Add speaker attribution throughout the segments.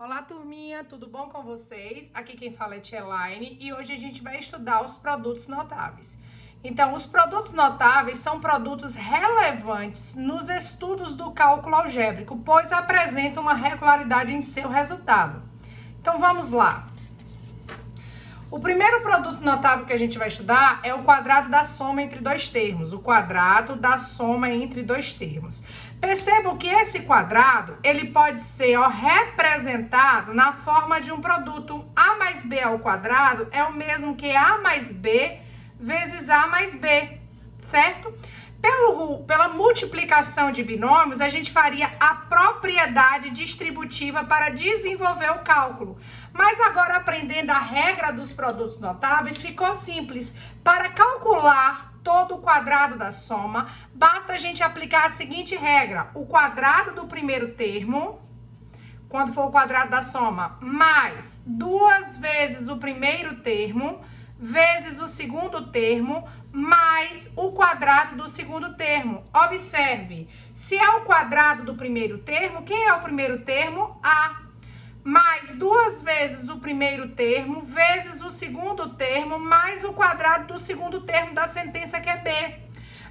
Speaker 1: Olá, turminha, tudo bom com vocês? Aqui quem fala é Tia Elaine e hoje a gente vai estudar os produtos notáveis. Então, os produtos notáveis são produtos relevantes nos estudos do cálculo algébrico, pois apresentam uma regularidade em seu resultado. Então, vamos lá. O primeiro produto notável que a gente vai estudar é o quadrado da soma entre dois termos. O quadrado da soma entre dois termos. Percebam que esse quadrado, ele pode ser representado na forma de um produto. A mais B ao quadrado é o mesmo que A mais B vezes A mais B, certo? Pela multiplicação de binômios, a gente faria a propriedade distributiva para desenvolver o cálculo. Mas agora, aprendendo a regra dos produtos notáveis, ficou simples. Para calcular todo o quadrado da soma, basta a gente aplicar a seguinte regra. O quadrado do primeiro termo, quando for o quadrado da soma, mais 2 vezes o primeiro termo, vezes o segundo termo, mais o quadrado do segundo termo. Observe, se é o quadrado do primeiro termo, quem é o primeiro termo? A. Mais 2 vezes o primeiro termo, vezes o segundo termo, mais o quadrado do segundo termo da sentença que é B.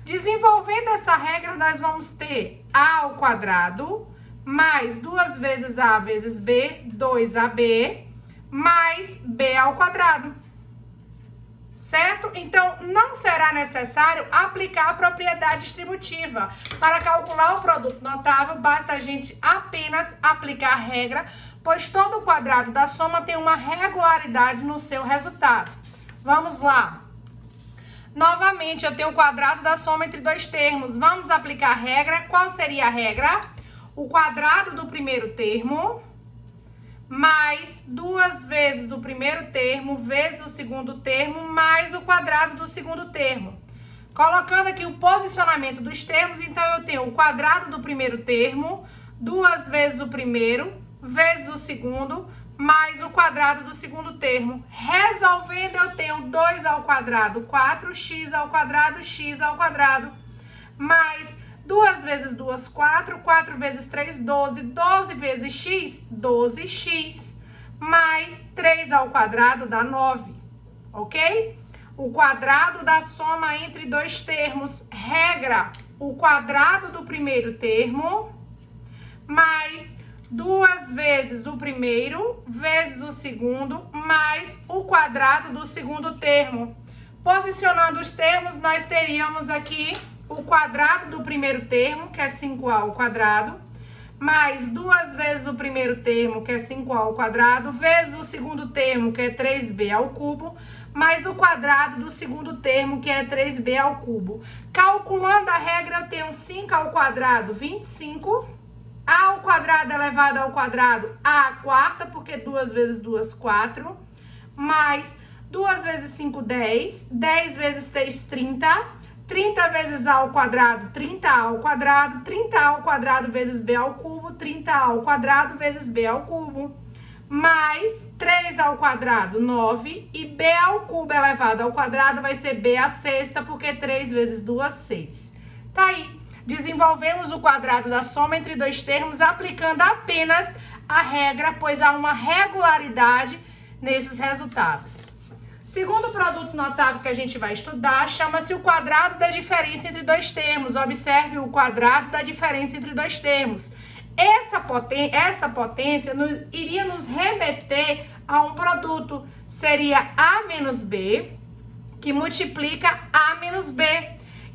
Speaker 1: Desenvolvendo essa regra, nós vamos ter A ao quadrado, mais 2 vezes A vezes B, 2AB, mais B ao quadrado. Certo? Então, não será necessário aplicar a propriedade distributiva. Para calcular o produto notável, basta a gente apenas aplicar a regra, pois todo quadrado da soma tem uma regularidade no seu resultado. Vamos lá. Novamente, eu tenho o quadrado da soma entre dois termos. Vamos aplicar a regra. Qual seria a regra? O quadrado do primeiro termo mais 2 vezes o primeiro termo, vezes o segundo termo, mais o quadrado do segundo termo. Colocando aqui o posicionamento dos termos, então eu tenho o quadrado do primeiro termo, 2 vezes o primeiro, vezes o segundo, mais o quadrado do segundo termo. Resolvendo, eu tenho 2 ao quadrado, 4x ao quadrado, mais 2 vezes 2, 4, 4 vezes 3, 12, 12 vezes x, 12x, mais 3 ao quadrado dá 9, ok? O quadrado da soma entre dois termos, regra, o quadrado do primeiro termo, mais 2 vezes o primeiro, vezes o segundo, mais o quadrado do segundo termo. Posicionando os termos, nós teríamos aqui o quadrado do primeiro termo, que é 5a ao quadrado, mais 2 vezes o primeiro termo, que é 5a ao quadrado, vezes o segundo termo, que é 3b ao cubo, mais o quadrado do segundo termo, que é 3b ao cubo. Calculando a regra, eu tenho 5 ao quadrado, 25, a ao quadrado elevado ao quadrado, a quarta, porque 2 vezes 2, 4, mais 2 vezes 5, 10, 10 vezes 3, 30, 30 vezes a ao quadrado, 30a ao quadrado, 30a ao quadrado vezes b ao cubo, 30a ao quadrado vezes b ao cubo, mais 3 ao quadrado, 9, e b ao cubo elevado ao quadrado vai ser b à sexta, porque 3 vezes 2, 6. Tá aí, desenvolvemos o quadrado da soma entre dois termos, aplicando apenas a regra, pois há uma regularidade nesses resultados. Segundo produto notável que a gente vai estudar, chama-se o quadrado da diferença entre dois termos. Observe o quadrado da diferença entre dois termos. Essa potência iria nos remeter a um produto. Seria A menos B, que multiplica A menos B.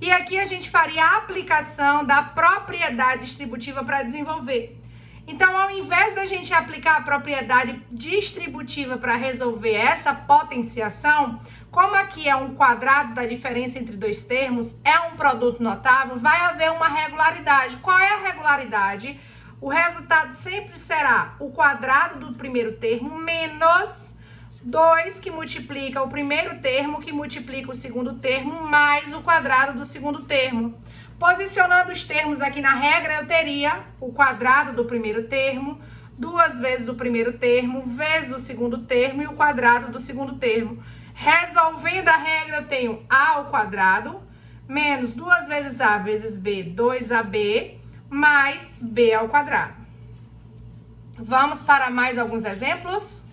Speaker 1: E aqui a gente faria a aplicação da propriedade distributiva para desenvolver. Então, ao invés da gente aplicar a propriedade distributiva para resolver essa potenciação, como aqui é um quadrado da diferença entre dois termos, é um produto notável, vai haver uma regularidade. Qual é a regularidade? O resultado sempre será o quadrado do primeiro termo menos 2 que multiplica o primeiro termo, que multiplica o segundo termo, mais o quadrado do segundo termo. Posicionando os termos aqui na regra, eu teria o quadrado do primeiro termo, 2 vezes o primeiro termo, vezes o segundo termo e o quadrado do segundo termo. Resolvendo a regra, eu tenho a ao quadrado, menos 2 vezes a vezes b, 2ab, mais b ao quadrado. Vamos para mais alguns exemplos?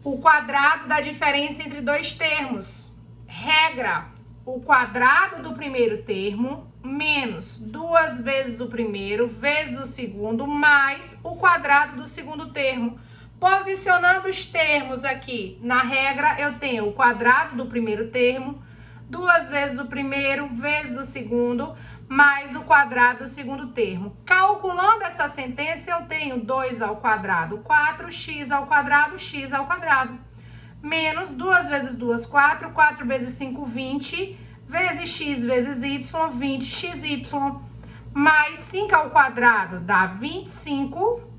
Speaker 1: O quadrado da diferença entre dois termos. Regra: o quadrado do primeiro termo menos 2 vezes o primeiro vezes o segundo mais o quadrado do segundo termo. Posicionando os termos aqui na regra, eu tenho o quadrado do primeiro termo, 2 vezes o primeiro vezes o segundo, mais o quadrado do segundo termo. Calculando essa sentença, eu tenho 2 ao quadrado, 4, x ao quadrado, menos 2 vezes 2, 4, 4 vezes 5, 20, vezes x vezes y, 20xy, mais 5 ao quadrado dá 25,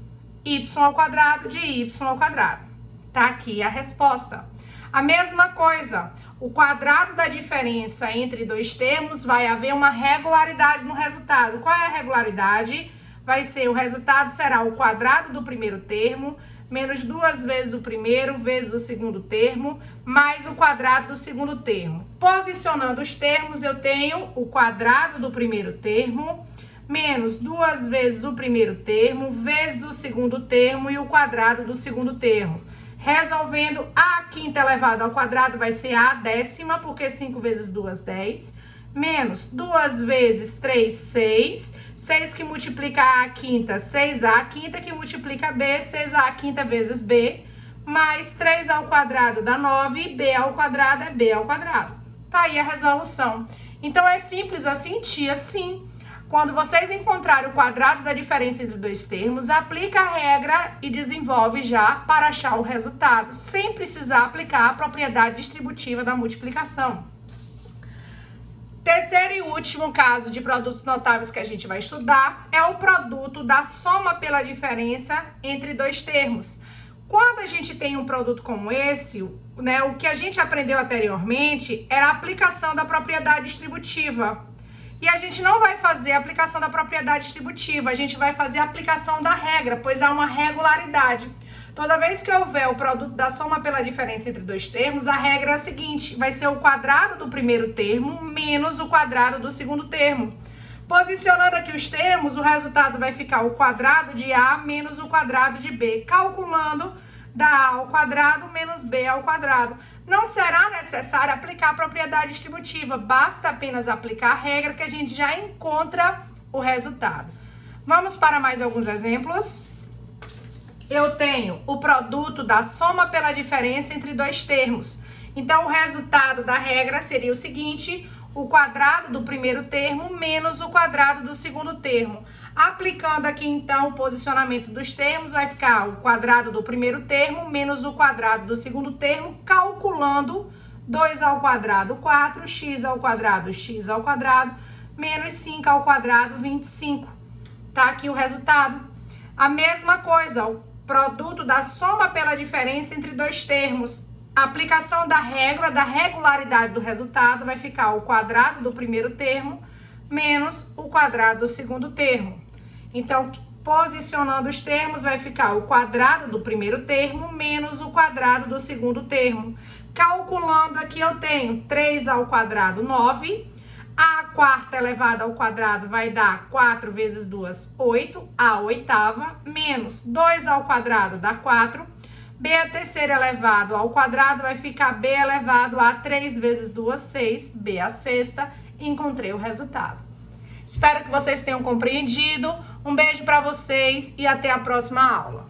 Speaker 1: y ao quadrado de y ao quadrado. Tá aqui a resposta. A mesma coisa, o quadrado da diferença entre dois termos vai haver uma regularidade no resultado. Qual é a regularidade? Vai ser, o resultado será o quadrado do primeiro termo, menos 2 vezes o primeiro vezes o segundo termo, mais o quadrado do segundo termo. Posicionando os termos, eu tenho o quadrado do primeiro termo, menos 2 vezes o primeiro termo, vezes o segundo termo e o quadrado do segundo termo. Resolvendo, a quinta elevada ao quadrado vai ser a décima, porque 5 vezes 2, 10. Menos 2 vezes 3, 6. 6 que multiplica a quinta, 6a quinta que multiplica b, 6a quinta vezes b. Mais 3 ao quadrado dá 9, b ao quadrado é b ao quadrado. Tá aí a resolução. Então, é simples assim, tia, sim. Quando vocês encontrarem o quadrado da diferença entre dois termos, aplica a regra e desenvolve já para achar o resultado, sem precisar aplicar a propriedade distributiva da multiplicação. Terceiro e último caso de produtos notáveis que a gente vai estudar é o produto da soma pela diferença entre dois termos. Quando a gente tem um produto como esse, né, o que a gente aprendeu anteriormente era a aplicação da propriedade distributiva. E a gente não vai fazer a aplicação da propriedade distributiva, a gente vai fazer a aplicação da regra, pois há uma regularidade. Toda vez que houver o produto da soma pela diferença entre dois termos, a regra é a seguinte, vai ser o quadrado do primeiro termo menos o quadrado do segundo termo. Posicionando aqui os termos, o resultado vai ficar o quadrado de A menos o quadrado de B. Calculando, dá A ao quadrado menos B ao quadrado. Não será necessário aplicar a propriedade distributiva, basta apenas aplicar a regra que a gente já encontra o resultado. Vamos para mais alguns exemplos. Eu tenho o produto da soma pela diferença entre dois termos. Então, o resultado da regra seria o seguinte, o quadrado do primeiro termo menos o quadrado do segundo termo. Aplicando aqui, então, o posicionamento dos termos, vai ficar o quadrado do primeiro termo menos o quadrado do segundo termo, calculando 2 ao quadrado, 4, x ao quadrado, menos 5 ao quadrado, 25. Tá aqui o resultado. A mesma coisa, o produto da soma pela diferença entre dois termos. A aplicação da regra, da regularidade do resultado, vai ficar o quadrado do primeiro termo menos o quadrado do segundo termo. Então, posicionando os termos, vai ficar o quadrado do primeiro termo menos o quadrado do segundo termo. Calculando aqui, eu tenho 3 ao quadrado, 9. A quarta elevada ao quadrado vai dar 4 vezes 2, 8. A oitava, menos 2 ao quadrado dá 4. B a terceira elevado ao quadrado vai ficar B elevado a 3 vezes 2, 6. B a sexta, encontrei o resultado. Espero que vocês tenham compreendido. Um beijo para vocês e até a próxima aula.